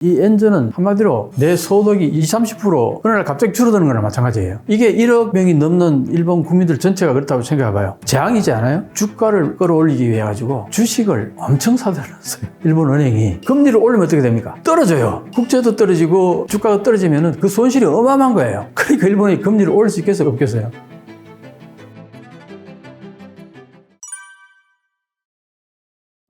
이 엔저는 한마디로 내 소득이 20, 30% 어느 날 갑자기 줄어드는 거나 마찬가지예요. 이게 1억 명이 넘는 일본 국민들 전체가 그렇다고 생각해봐요. 재앙이지 않아요? 주가를 끌어올리기 위해 가지고 주식을 엄청 사들었어요. 일본 은행이. 금리를 올리면 어떻게 됩니까? 떨어져요. 국채도 떨어지고 주가가 떨어지면 그 손실이 어마어마한 거예요. 그러니까 일본이 금리를 올릴 수 있겠어요? 없겠어요?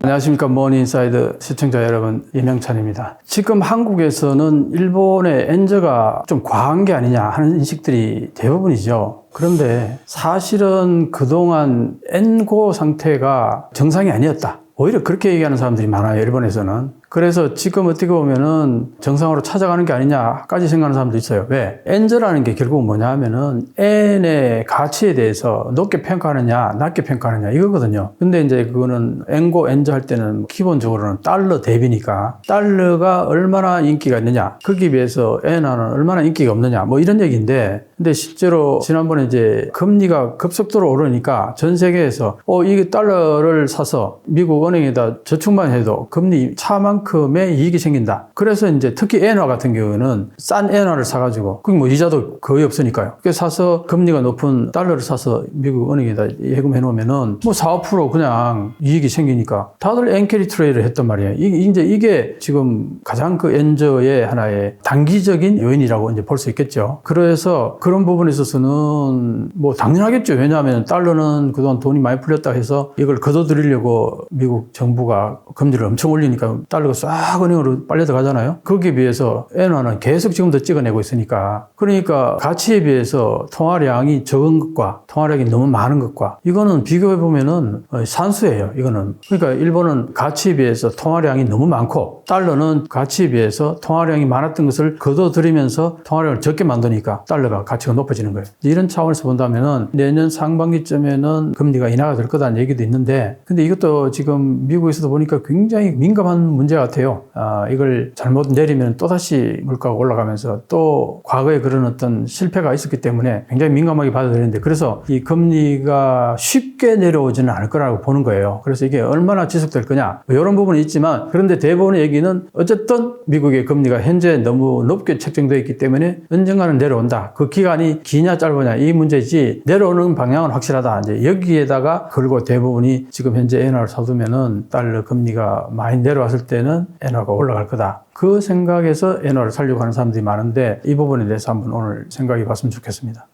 안녕하십니까. 머니인사이드 시청자 여러분, 이명찬입니다. 지금 한국에서는 일본의 엔저가 좀 과한 게 아니냐 하는 인식들이 대부분이죠. 그런데 사실은 그동안 엔고 상태가 정상이 아니었다. 오히려 그렇게 얘기하는 사람들이 많아요, 일본에서는. 그래서 지금 어떻게 보면은 정상으로 찾아가는 게 아니냐까지 생각하는 사람도 있어요. 왜? 엔저라는 게 결국은 뭐냐 하면은 엔의 가치에 대해서 높게 평가하느냐, 낮게 평가하느냐 이거거든요. 근데 이제 그거는 엔고, 엔저 할 때는 기본적으로는 달러 대비니까 달러가 얼마나 인기가 있느냐, 거기에 비해서 엔화는 얼마나 인기가 없느냐, 뭐 이런 얘기인데, 근데 실제로 지난번에 이제 금리가 급속도로 오르니까 전 세계에서 이게 달러를 사서 미국 은행에다 저축만 해도 금리 차만큼의 이익이 생긴다. 그래서 이제 특히 엔화 같은 경우는 싼 엔화를 사가지고, 그게 뭐 이자도 거의 없으니까요. 그래서 사서 금리가 높은 달러를 사서 미국 은행에다 예금해 놓으면은 뭐 4, 5% 그냥 이익이 생기니까 다들 엔캐리 트레이드를 했단 말이에요. 이게 지금 가장 그 엔저의 하나의 단기적인 요인이라고 이제 볼 수 있겠죠. 그래서 그런 부분에 있어서는 뭐 당연하겠죠. 왜냐하면 달러는 그동안 돈이 많이 풀렸다 해서 이걸 걷어들이려고 미국 정부가 금리를 엄청 올리니까 달러가 싹 은행으로 빨려 들어가잖아요. 거기에 비해서 엔화는 계속 지금도 찍어내고 있으니까, 그러니까 가치에 비해서 통화량이 적은 것과 통화량이 너무 많은 것과 이거는 비교해 보면은 산수예요. 이거는. 그러니까 일본은 가치에 비해서 통화량이 너무 많고 달러는 가치에 비해서 통화량이 많았던 것을 걷어들이면서 통화량을 적게 만드니까 달러가 가치가 높아지는 거예요. 이런 차원에서 본다면은 내년 상반기쯤에는 금리가 인하가 될 거다는 얘기도 있는데, 근데 이것도 지금 미국에서도 보니까 굉장히 민감한 문제 같아요. 이걸 잘못 내리면 또다시 물가가 올라가면서 또 과거에 그런 어떤 실패가 있었기 때문에 굉장히 민감하게 받아들이는데, 그래서 이 금리가 쉽게 내려오지는 않을 거라고 보는 거예요. 그래서 이게 얼마나 지속될 거냐, 이런 부분이 있지만, 그런데 대부분의 얘기는 어쨌든 미국의 금리가 현재 너무 높게 책정되어 있기 때문에 언젠가는 내려온다. 그 기간이 기냐 짧으냐 이 문제지, 내려오는 방향은 확실하다. 이제 여기에다가 그리고 대부분이 지금 현재 엔화를 사두면은 달러 금리가 많이 내려왔을 때는 엔화가 올라갈 거다. 그 생각에서 엔화를 살려고 하는 사람들이 많은데, 이 부분에 대해서 한번 오늘 생각해 봤으면 좋겠습니다.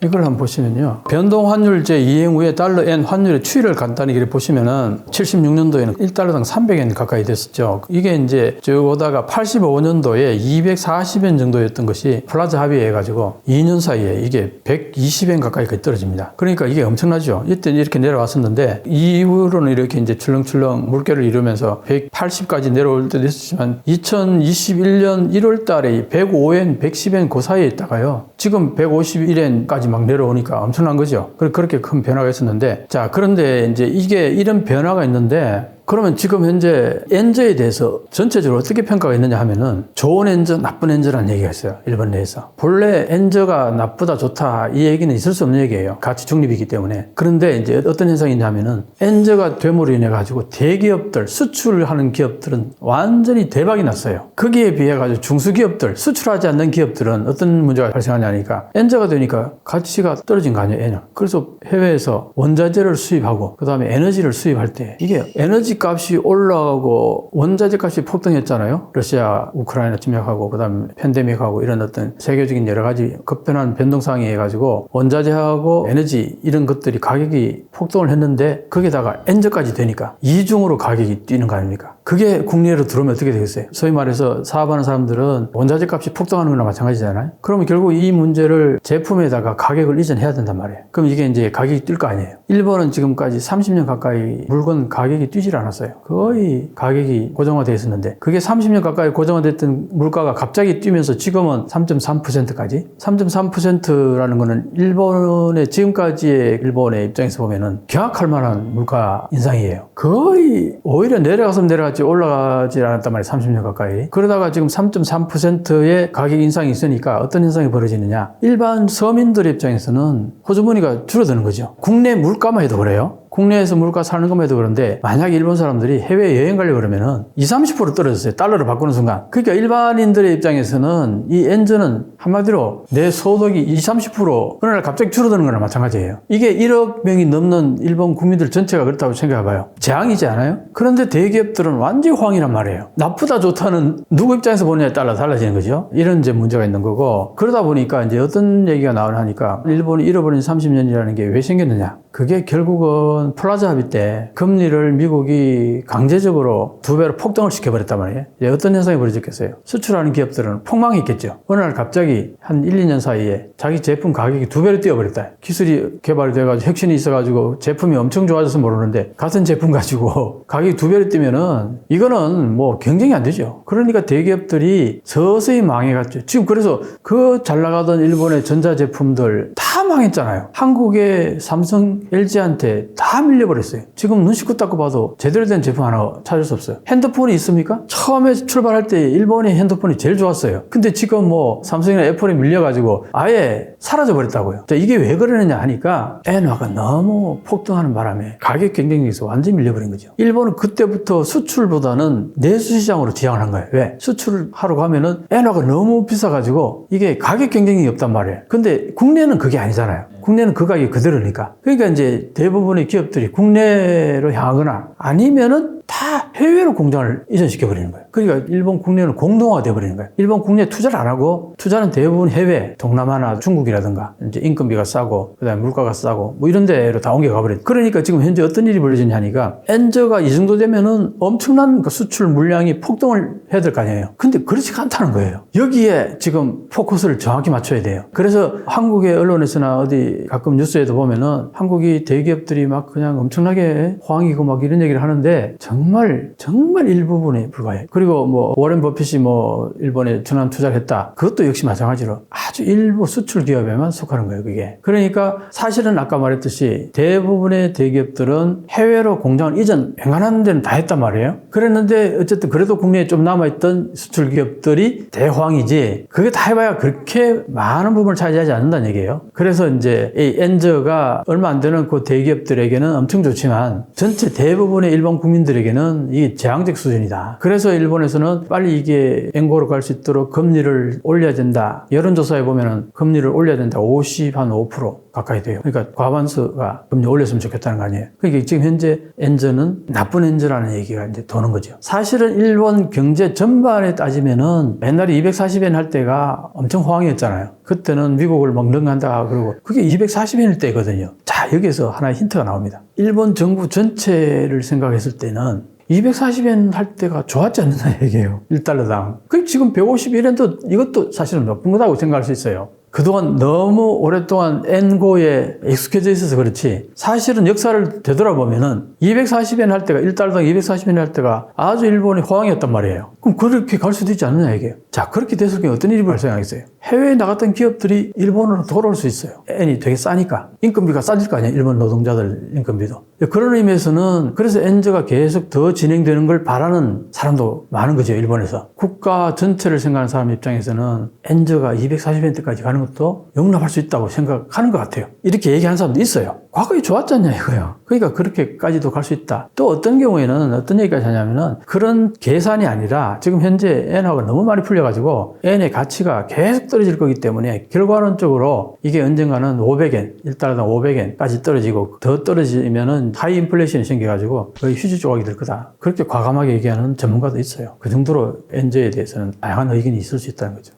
이걸 한번 보시면요. 변동환율제 이행 후에 달러 엔 환율의 추이를 간단히 이렇게 보시면은 76년도에는 1달러당 300엔 가까이 됐었죠. 이게 이제 쭉 오다가 85년도에 240엔 정도였던 것이 플라자 합의해가지고 2년 사이에 이게 120엔 가까이까지 떨어집니다. 그러니까 이게 엄청나죠. 이때 이렇게 내려왔었는데 이후로는 이렇게 이제 출렁출렁 물결을 이루면서 180까지 내려올 때도 있었지만 2021년 1월 달에 105엔, 110엔 그 사이에 있다가요. 지금 151엔까지 막 내려오니까 엄청난 거죠. 그렇게 큰 변화가 있었는데, 자, 그런데 이제 이게 이런 변화가 있는데, 그러면 지금 현재 엔저에 대해서 전체적으로 어떻게 평가가 있느냐 하면은 좋은 엔저, 나쁜 엔저라는 얘기가 있어요. 일본 내에서. 본래 엔저가 나쁘다, 좋다 이 얘기는 있을 수 없는 얘기예요. 가치 중립이기 때문에. 그런데 이제 어떤 현상이 있냐면은 엔저가 됨으로 인해 가지고 대기업들, 수출하는 기업들은 완전히 대박이 났어요. 거기에 비해 가지고 중소기업들, 수출하지 않는 기업들은 어떤 문제가 발생하냐니까 엔저가 되니까 가치가 떨어진 거 아니에요, 엔화. 그래서 해외에서 원자재를 수입하고 그 다음에 에너지를 수입할 때 이게 에너지 값이 올라가고 원자재 값이 폭등했잖아요. 러시아, 우크라이나 침략하고 그다음에 팬데믹하고 이런 어떤 세계적인 여러 가지 급변한 변동상에 해가지고 원자재하고 에너지 이런 것들이 가격이 폭등을 했는데, 거기다가 엔저까지 되니까 이중으로 가격이 뛰는 거 아닙니까? 그게 국내로 들어오면 어떻게 되겠어요? 소위 말해서 사업하는 사람들은 원자재 값이 폭등하는 거나 마찬가지잖아요. 그러면 결국 이 문제를 제품에다가 가격을 이전해야 된단 말이에요. 그럼 이게 이제 가격이 뛸 거 아니에요. 일본은 지금까지 30년 가까이 물건 가격이 뛰질 않았어요. 거의 가격이 고정화되어 있었는데, 그게 30년 가까이 고정화됐던 물가가 갑자기 뛰면서 지금은 3.3%까지 3.3%라는 거는 일본의 지금까지의 일본의 입장에서 보면은 경악할 만한 물가 인상이에요. 거의 오히려 내려가서 내려갔지 올라가지 않았단 말이에요. 30년 가까이. 그러다가 지금 3.3%의 가격 인상이 있으니까 어떤 현상이 벌어지느냐, 일반 서민들 입장에서는 호주머니가 줄어드는 거죠. 국내 물가만 해도 그래요. 국내에서 물가 사는 것만 해도 그런데 만약에 일본 사람들이 해외 여행 가려고 그러면은 20-30% 떨어졌어요. 달러를 바꾸는 순간. 그러니까 일반인들의 입장에서는 이 엔저는 한마디로 내 소득이 20-30% 어느 날 갑자기 줄어드는 거나 마찬가지예요. 이게 1억 명이 넘는 일본 국민들 전체가 그렇다고 생각해봐요. 재앙이지 않아요? 그런데 대기업들은 완전히 호황이란 말이에요. 나쁘다 좋다는 누구 입장에서 보느냐에 따라 달라지는 거죠. 이런 이제 문제가 있는 거고, 그러다 보니까 이제 어떤 얘기가 나오냐니까 일본이 잃어버린 30년이라는 게 왜 생겼느냐. 그게 결국은 플라자 합의 때 금리를 미국이 강제적으로 2배로 폭등을 시켜버렸단 말이에요. 어떤 현상이 벌어졌겠어요? 수출하는 기업들은 폭망했겠죠. 어느 날 갑자기 한 1-2년 사이에 자기 제품 가격이 2배로 뛰어버렸다. 기술이 개발이 돼가지고 혁신이 있어가지고 제품이 엄청 좋아져서 모르는데 같은 제품 가지고 가격이 2배로 뛰면은 이거는 뭐 경쟁이 안 되죠. 그러니까 대기업들이 서서히 망해갔죠. 지금 그래서 그 잘 나가던 일본의 전자제품들 다 망했잖아요. 한국의 삼성, LG한테 다 밀려버렸어요. 지금 눈 씻고 닦고 봐도 제대로 된 제품 하나 찾을 수 없어요. 핸드폰이 있습니까? 처음에 출발할 때 일본의 핸드폰이 제일 좋았어요. 근데 지금 뭐 삼성이나 애플에 밀려가지고 아예 사라져버렸다고요. 자, 이게 왜 그러느냐 하니까 엔화가 너무 폭등하는 바람에 가격 경쟁력에서 완전히 밀려버린 거죠. 일본은 그때부터 수출보다는 내수시장으로 지향을 한 거예요. 왜? 수출을 하러 가면은 엔화가 너무 비싸가지고 이게 가격 경쟁력이 없단 말이에요. 근데 국내는 그게 아니잖아요. 국내는 그 가격이 그대로니까. 그러니까 이제 대부분의 기업들이 국내로 향하거나 아니면은 다 해외로 공장을 이전시켜버리는 거예요. 그러니까 일본 국내는 공동화가 돼버리는 거예요. 일본 국내에 투자를 안 하고 투자는 대부분 해외, 동남아나 중국이라든가 이제 인건비가 싸고 그다음에 물가가 싸고 뭐 이런 데로 다 옮겨가버려요. 그러니까 지금 현재 어떤 일이 벌어지냐 하니까 엔저가 이 정도 되면은 엄청난 그 수출 물량이 폭등을 해야 될 거 아니에요. 근데 그렇지가 않다는 거예요. 여기에 지금 포커스를 정확히 맞춰야 돼요. 그래서 한국의 언론에서나 어디 가끔 뉴스에도 보면은 한국이 대기업들이 막 그냥 엄청나게 호황이고 막 이런 얘기를 하는데 정말 일부분에 불과해요. 그리고 뭐 워렌 버핏이 뭐 일본에 전환 투자를 했다. 그것도 역시 마찬가지로 아주 일부 수출 기업에만 속하는 거예요, 그게. 그러니까 사실은 아까 말했듯이 대부분의 대기업들은 해외로 공장을 이전 웬만한 데는 다 했단 말이에요. 그랬는데 어쨌든 그래도 국내에 좀 남아있던 수출 기업들이 대호황이지 그게 다 해봐야 그렇게 많은 부분을 차지하지 않는다는 얘기예요. 그래서 이제 이 엔저가 얼마 안 되는 그 대기업들에게는 엄청 좋지만 전체 대부분의 일본 국민들에게는 이게 재앙적 수준이다. 그래서 일본에서는 빨리 이게 엔고로 갈 수 있도록 금리를 올려야 된다. 여론조사에 보면은 금리를 올려야 된다. 5% 가까이 돼요. 그러니까 과반수가 금리 올렸으면 좋겠다는 거 아니에요. 그러니까 지금 현재 엔저는 나쁜 엔저라는 얘기가 이제 도는 거죠. 사실은 일본 경제 전반에 따지면은 옛날에 240엔 할 때가 엄청 호황이었잖아요. 그때는 미국을 막 능한다 그러고 그게 240엔일 때거든요. 자, 여기에서 하나의 힌트가 나옵니다. 일본 정부 전체를 생각했을 때는 240엔 할 때가 좋았지 않느냐 얘기예요. 1달러당. 그 지금 151엔도 이것도 사실은 높은 거라고 생각할 수 있어요. 그동안 너무 오랫동안 엔고에 익숙해져 있어서 그렇지 사실은 역사를 되돌아보면은 240엔 할 때가 1달러당 240엔 할 때가 아주 일본의 호황이었단 말이에요. 그럼 그렇게 갈 수도 있지 않느냐 얘기예요. 자, 그렇게 됐을 경우 어떤 일이 발생하겠어요? 해외에 나갔던 기업들이 일본으로 돌아올 수 있어요. 엔이 되게 싸니까 인건비가 싸질 거 아니에요. 일본 노동자들 인건비도. 그런 의미에서는 그래서 엔저가 계속 더 진행되는 걸 바라는 사람도 많은 거죠. 일본에서. 국가 전체를 생각하는 사람 입장에서는 엔저가 240엔 때까지 가는 것도 용납할 수 있다고 생각하는 것 같아요. 이렇게 얘기하는 사람도 있어요. 과거에 좋았지 않냐 이거예요. 그러니까 그렇게까지도 갈 수 있다. 또 어떤 경우에는 어떤 얘기까지 하냐면은 그런 계산이 아니라 지금 현재 엔화가 너무 많이 풀려가지고 엔의 가치가 계속 떨어질 거기 때문에 결과론적으로 이게 언젠가는 500엔, 1달러당 500엔까지 떨어지고 더 떨어지면은 하이 인플레이션이 생겨가지고 거의 휴지 조각이 될 거다. 그렇게 과감하게 얘기하는 전문가도 있어요. 그 정도로 엔저에 대해서는 다양한 의견이 있을 수 있다는 거죠.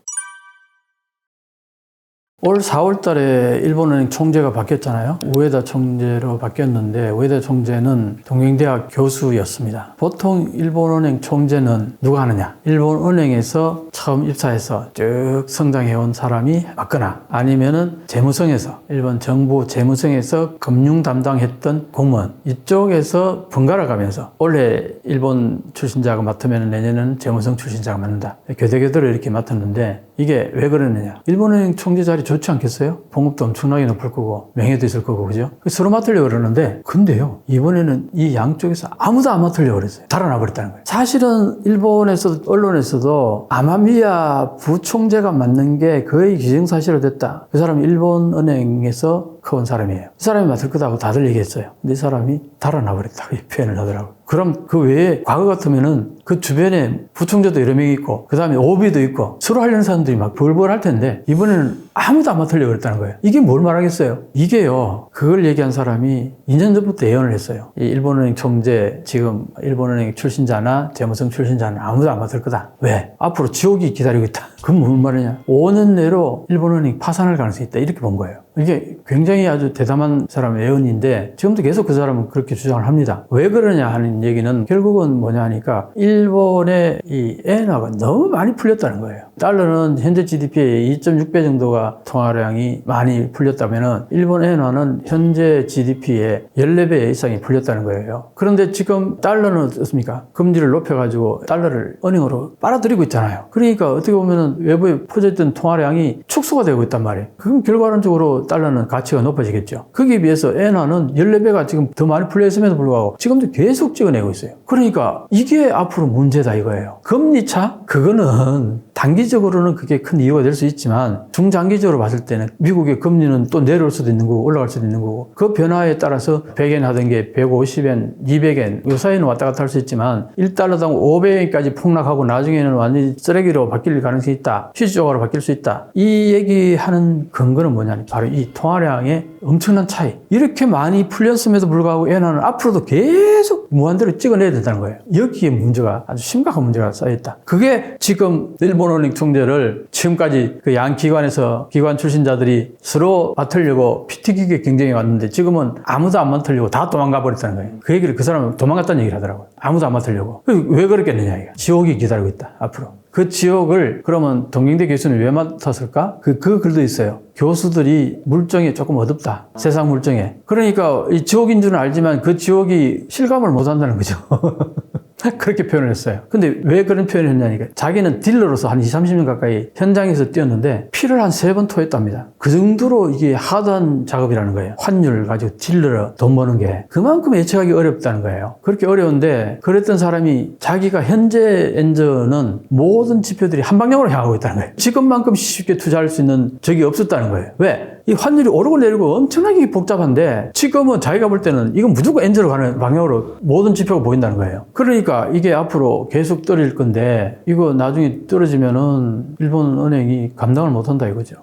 올 4월 달에 일본은행 총재가 바뀌었잖아요. 우에다 총재로 바뀌었는데 우에다 총재는 동경대학 교수였습니다. 보통 일본은행 총재는 누가 하느냐? 일본은행에서 처음 입사해서 쭉 성장해온 사람이 맞거나 아니면은 재무성에서 일본 정부 재무성에서 금융 담당했던 공무원 이쪽에서 번갈아 가면서 올해 일본 출신자가 맡으면 내년에는 재무성 출신자가 맡는다. 교대교대로 이렇게 맡았는데 이게 왜 그러느냐? 일본은행 총재 자리 좋지 않겠어요? 봉급도 엄청나게 높을 거고 명예도 있을 거고 그죠? 서로 맡으려고 그러는데 근데요 이번에는 이 양쪽에서 아무도 안 맡으려고 그랬어요. 달아나 버렸다는 거예요. 사실은 일본에서 언론에서도 아마 노리야 부총재가 맞는 게 거의 기정사실화 됐다. 그 사람이 일본은행에서 커온 사람이에요. 이 사람이 맡을 거다고 다들 얘기했어요. 근데 이 사람이 달아나 버렸다. 이 표현을 하더라고요. 그럼 그 외에 과거 같으면은 그 주변에 부총재도 여러 명이 있고 그 다음에 오비도 있고 서로 하려는 사람들이 막 벌벌 할 텐데 이번에는 아무도 안 맡으려고 그랬다는 거예요. 이게 뭘 말하겠어요? 이게요. 그걸 얘기한 사람이 2년 전부터 예언을 했어요. 이 일본은행 총재 지금 일본은행 출신자나 재무성 출신자는 아무도 안 맡을 거다. 왜? 앞으로 지옥이 기다리고 있다. 그건 무슨 말이냐? 5년 내로 일본은행이 파산할 가능성이 있다. 이렇게 본 거예요. 이게 굉장히 아주 대담한 사람의 예언인데 지금도 계속 그 사람은 그렇게 주장을 합니다. 왜 그러냐 하는 얘기는 결국은 뭐냐 하니까 일본의 이 엔화가 너무 많이 풀렸다는 거예요. 달러는 현재 GDP의 2.6배 정도가 통화량이 많이 풀렸다면은 일본 엔화는 현재 GDP의 14배 이상이 풀렸다는 거예요. 그런데 지금 달러는 어떻습니까? 금리를 높여가지고 달러를 은행으로 빨아들이고 있잖아요. 그러니까 어떻게 보면은 외부에 퍼져있던 통화량이 축소가 되고 있단 말이에요. 그럼 결과론적으로 달러는 가치가 높아지겠죠. 거기에 비해서 엔화는 14배가 지금 더 많이 풀려있음에도 불구하고 지금도 계속 찍어내고 있어요. 그러니까 이게 앞으로 문제다 이거예요. 금리차? 그거는 단기적으로는 그게 큰 이유가 될 수 있지만 중장기적으로 봤을 때는 미국의 금리는 또 내려올 수도 있는 거고 올라갈 수도 있는 거고 그 변화에 따라서 100엔 하던 게 150엔, 200엔 이 사이는 왔다 갔다 할 수 있지만 1달러당 500엔까지 폭락하고 나중에는 완전히 쓰레기로 바뀔 가능성이 있다. 휴지조각으로 바뀔 수 있다. 이 얘기하는 근거는 뭐냐면 바로 이 통화량의 엄청난 차이. 이렇게 많이 풀렸음에도 불구하고 엔화는 앞으로도 계속 무한대로 찍어내야 된다는 거예요. 여기에 문제가 아주 심각한 문제가 쌓여있다. 그게 지금 일본은행 총재를 지금까지 그 양 기관에서 기관 출신자들이 서로 맡으려고 피 튀기게 경쟁해 왔는데 지금은 아무도 안 맡으려고 다 도망가 버렸다는 거예요. 그 얘기를 그 사람은 도망갔다는 얘기를 하더라고요. 아무도 안 맡으려고. 왜 그랬겠느냐 이거. 지옥이 기다리고 있다 앞으로. 그 지옥을 그러면 동경대 교수는 왜 맡았을까? 그 글도 있어요. 교수들이 물정에 조금 어둡다. 세상 물정에. 그러니까 이 지옥인 줄은 알지만 그 지옥이 실감을 못 한다는 거죠. 그렇게 표현을 했어요. 근데 왜 그런 표현을 했냐니까 자기는 딜러로서 한 20, 30년 가까이 현장에서 뛰었는데 피를 한 3번 토했답니다. 그 정도로 이게 하드한 작업이라는 거예요. 환율을 가지고 딜러로 돈 버는 게 그만큼 예측하기 어렵다는 거예요. 그렇게 어려운데 그랬던 사람이 자기가 현재 엔저는 모든 지표들이 한 방향으로 향하고 있다는 거예요. 지금만큼 쉽게 투자할 수 있는 적이 없었다는 거예요. 왜? 이 환율이 오르고 내리고 엄청나게 복잡한데 지금은 자기가 볼 때는 이건 무조건 엔저로 가는 방향으로 모든 지표가 보인다는 거예요. 그러니까 이게 앞으로 계속 떨어질 건데 이거 나중에 떨어지면은 일본 은행이 감당을 못한다 이거죠.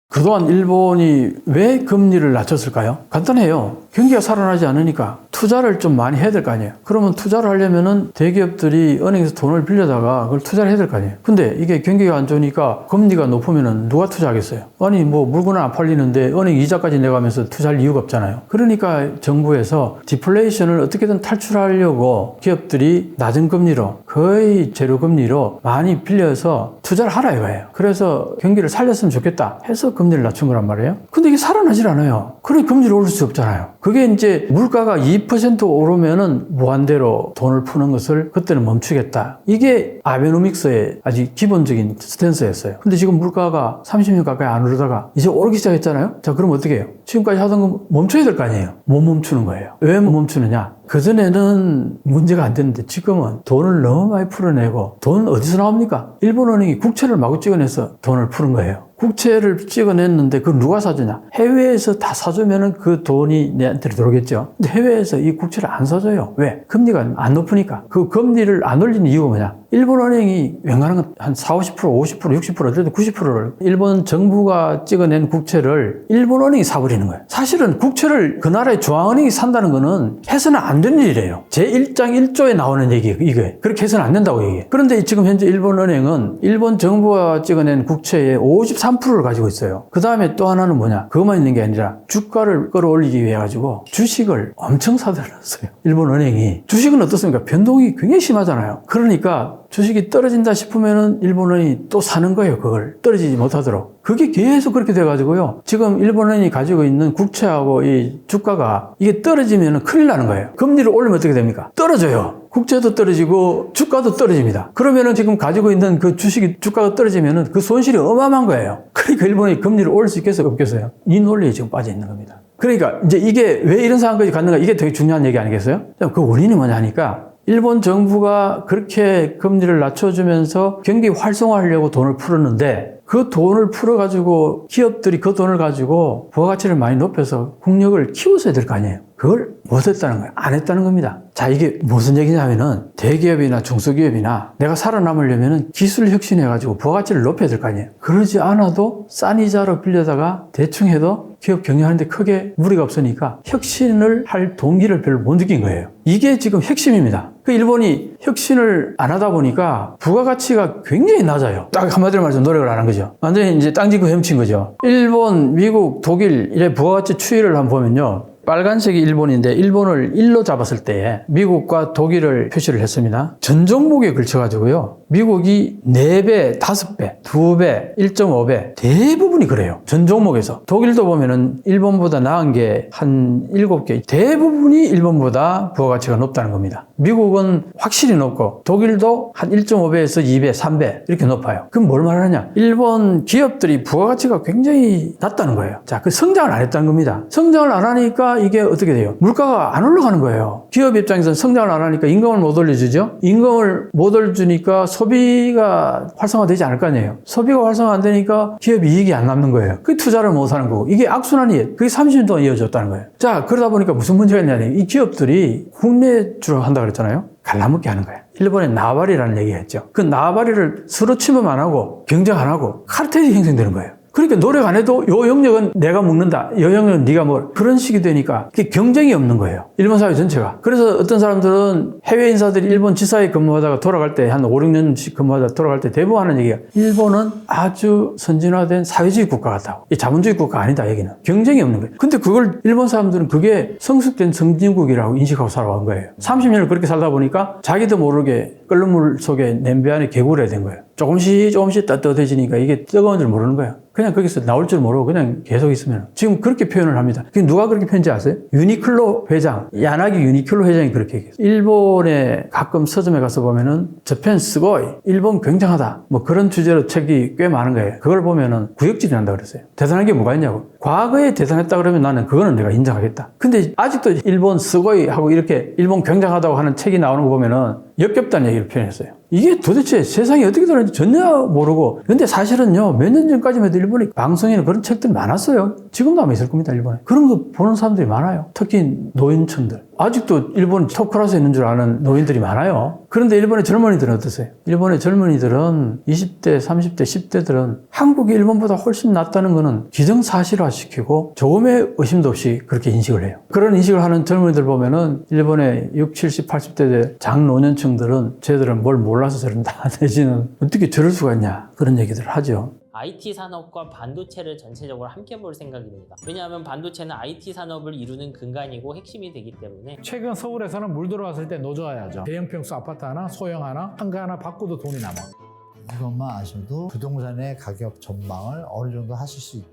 그동안 일본이 왜 금리를 낮췄을까요? 간단해요. 경기가 살아나지 않으니까 투자를 좀 많이 해야 될 거 아니에요. 그러면 투자를 하려면은 대기업들이 은행에서 돈을 빌려다가 그걸 투자를 해야 될 거 아니에요. 근데 이게 경기가 안 좋으니까 금리가 높으면은 누가 투자하겠어요? 아니 뭐 물건은 안 팔리는데 은행 이자까지 내가면서 투자할 이유가 없잖아요. 그러니까 정부에서 디플레이션을 어떻게든 탈출하려고 기업들이 낮은 금리로 거의 제로 금리로 많이 빌려서 투자를 하라 이거예요. 그래서 경기를 살렸으면 좋겠다 해서 금리를 낮춘 거란 말이에요. 근데 이게 살아나질 않아요. 그러니 금리를 올릴 수 없잖아요. 그게 이제 물가가 2% 오르면은 무한대로 돈을 푸는 것을 그때는 멈추겠다. 이게 아베노믹스의 아주 기본적인 스탠스였어요. 근데 지금 물가가 30년 가까이 안 오르다가 이제 오르기 시작했잖아요. 자, 그럼 어떻게 해요? 지금까지 하던 거 멈춰야 될 거 아니에요. 못 멈추는 거예요. 왜 못 멈추느냐? 그전에는 문제가 안 됐는데 지금은 돈을 너무 많이 풀어내고 돈 어디서 나옵니까? 일본은행이 국채를 마구 찍어내서 돈을 푸는 거예요. 국채를 찍어냈는데 그걸 누가 사주냐? 해외에서 다 사주면은 그 돈이 내한테 들어오겠죠. 근데 해외에서 이 국채를 안 사줘요. 왜? 금리가 안 높으니까. 그 금리를 안 올리는 이유가 뭐냐? 일본은행이 웬간한 건 한 40%, 50%, 60%, 어쨌든 90%를 일본 정부가 찍어낸 국채를 일본은행이 사버리는 거예요. 사실은 국채를 그 나라의 중앙은행이 산다는 거는 해서는 안 되는 일이에요. 제1장 1조에 나오는 얘기예요. 이게. 그렇게 해서는 안 된다고 얘기해요. 그런데 지금 현재 일본은행은 일본 정부가 찍어낸 국채의 53%를 가지고 있어요. 그 다음에 또 하나는 뭐냐? 그것만 있는 게 아니라 주가를 끌어올리기 위해 가지고 주식을 엄청 사들였어요. 일본은행이. 주식은 어떻습니까? 변동이 굉장히 심하잖아요. 그러니까 주식이 떨어진다 싶으면은 일본은행이 또 사는 거예요. 그걸 떨어지지 못하도록. 그게 계속 그렇게 돼가지고요. 지금 일본은행이 가지고 있는 국채하고 이 주가가 이게 떨어지면은 큰일 나는 거예요. 금리를 올리면 어떻게 됩니까? 떨어져요. 국채도 떨어지고 주가도 떨어집니다. 그러면은 지금 가지고 있는 그 주식이 주가가 떨어지면은 그 손실이 어마어마한 거예요. 그러니까 일본이 금리를 올릴 수 있겠어요? 없겠어요? 이 논리에 지금 빠져 있는 겁니다. 그러니까 이제 이게 왜 이런 상황까지 갔는가 이게 되게 중요한 얘기 아니겠어요? 그 원인이 뭐냐 하니까 일본 정부가 그렇게 금리를 낮춰주면서 경기 활성화하려고 돈을 풀었는데 그 돈을 풀어가지고 기업들이 그 돈을 가지고 부가가치를 많이 높여서 국력을 키웠어야 될 거 아니에요. 그걸 못했다는 거예요. 안 했다는 겁니다. 자, 이게 무슨 얘기냐면은 대기업이나 중소기업이나 내가 살아남으려면은 기술 혁신해가지고 부가가치를 높여야 될 거 아니에요. 그러지 않아도 싼 이자로 빌려다가 대충 해도 기업 경영하는데 크게 무리가 없으니까 혁신을 할 동기를 별로 못 느낀 거예요. 이게 지금 핵심입니다. 그 일본이 혁신을 안 하다 보니까 부가가치가 굉장히 낮아요. 딱 한마디로 말해서 노력을 안 한 거죠. 완전히 이제 땅 짚고 헤엄친 거죠. 일본, 미국, 독일 이래 부가가치 추이를 한번 보면요. 빨간색이 일본인데 일본을 1로 잡았을 때에 미국과 독일을 표시를 했습니다. 전 종목에 걸쳐가지고요. 미국이 4배, 5배, 2배, 1.5배 대부분이 그래요. 전 종목에서. 독일도 보면은 일본보다 나은 게 한 7개. 대부분이 일본보다 부가가치가 높다는 겁니다. 미국은 확실히 높고 독일도 한 1.5배에서 2배, 3배 이렇게 높아요. 그럼 뭘 말하느냐? 일본 기업들이 부가가치가 굉장히 낮다는 거예요. 자, 그 성장을 안 했다는 겁니다. 성장을 안 하니까 이게 어떻게 돼요? 물가가 안 올라가는 거예요. 기업 입장에서는 성장을 안 하니까 임금을 못 올려주죠? 임금을 못 올려주니까 소비가 활성화되지 않을 거 아니에요. 소비가 활성화 안 되니까 기업 이익이 안 남는 거예요. 그 투자를 못 하는 거고 이게 악순환이에요. 그게 30년 동안 이어졌다는 거예요. 자, 그러다 보니까 무슨 문제가 있냐면 이 기업들이 국내주로 한다 그랬잖아요. 갈라먹게 하는 거예요. 일본에 나발이라는 얘기가 있죠. 그 나발이를 서로 침범 안 하고 경쟁 안 하고 카르텔이 형성되는 거예요. 그러니까 노력 안 해도 요 영역은 내가 먹는다. 요 영역은 네가 뭐 그런 식이 되니까 그게 경쟁이 없는 거예요. 일본 사회 전체가. 그래서 어떤 사람들은 해외 인사들이 일본 지사에 근무하다가 돌아갈 때 한 5, 6년씩 근무하다가 돌아갈 때 대부분 하는 얘기가 일본은 아주 선진화된 사회주의 국가 같다고. 이 자본주의 국가 아니다 얘기는. 경쟁이 없는 거예요. 근데 그걸 일본 사람들은 그게 성숙된 선진국이라고 인식하고 살아온 거예요. 30년을 그렇게 살다 보니까 자기도 모르게 끓는 물 속에 냄비 안에 개구리가 된 거예요. 조금씩 따뜻해지니까 이게 뜨거운 줄 모르는 거예요. 그냥 거기서 나올 줄 모르고 그냥 계속 있으면. 지금 그렇게 표현을 합니다. 누가 그렇게 표현지 아세요? 유니클로 회장, 야나기 유니클로 회장이 그렇게 얘기했어요. 일본에 가끔 서점에 가서 보면은 저펜 스고이, 일본 굉장하다. 뭐 그런 주제로 책이 꽤 많은 거예요. 그걸 보면은 구역질이 난다고 그랬어요. 대단한 게 뭐가 있냐고. 과거에 대단했다 그러면 나는 그거는 내가 인정하겠다. 근데 아직도 일본 스고이 하고 이렇게 일본 굉장하다고 하는 책이 나오는 거 보면은 역겹다는 얘기를 표현했어요. 이게 도대체 세상이 어떻게 돌아가는지 전혀 모르고. 근데 사실은요, 몇 년 전까지만 해도 일본에 방송에는 그런 책들이 많았어요. 지금도 아마 있을 겁니다, 일본에. 그런 거 보는 사람들이 많아요. 특히 노인층들. 아직도 일본 톱클래스에 있는 줄 아는 노인들이 많아요. 그런데 일본의 젊은이들은 어떠세요? 일본의 젊은이들은 20대, 30대, 10대들은 한국이 일본보다 훨씬 낫다는 거는 기정사실화시키고 조금의 의심도 없이 그렇게 인식을 해요. 그런 인식을 하는 젊은이들 보면은 일본의 60, 70, 80대 장노년층들은 쟤들은 뭘 몰라서 저런다 내지는 어떻게 저럴 수가 있냐 그런 얘기들을 하죠. IT 산업과 반도체를 전체적으로 함께 볼 생각입니다. 왜냐하면 반도체는 IT 산업을 이루는 근간이고 핵심이 되기 때문에. 최근 서울에서는 물 들어왔을 때 노져야죠. 대형 평수 아파트 하나, 소형 하나, 한가 하나 바꿔도 돈이 남아. 이것만 아셔도 부동산의 가격 전망을 어느 정도 하실 수 있다.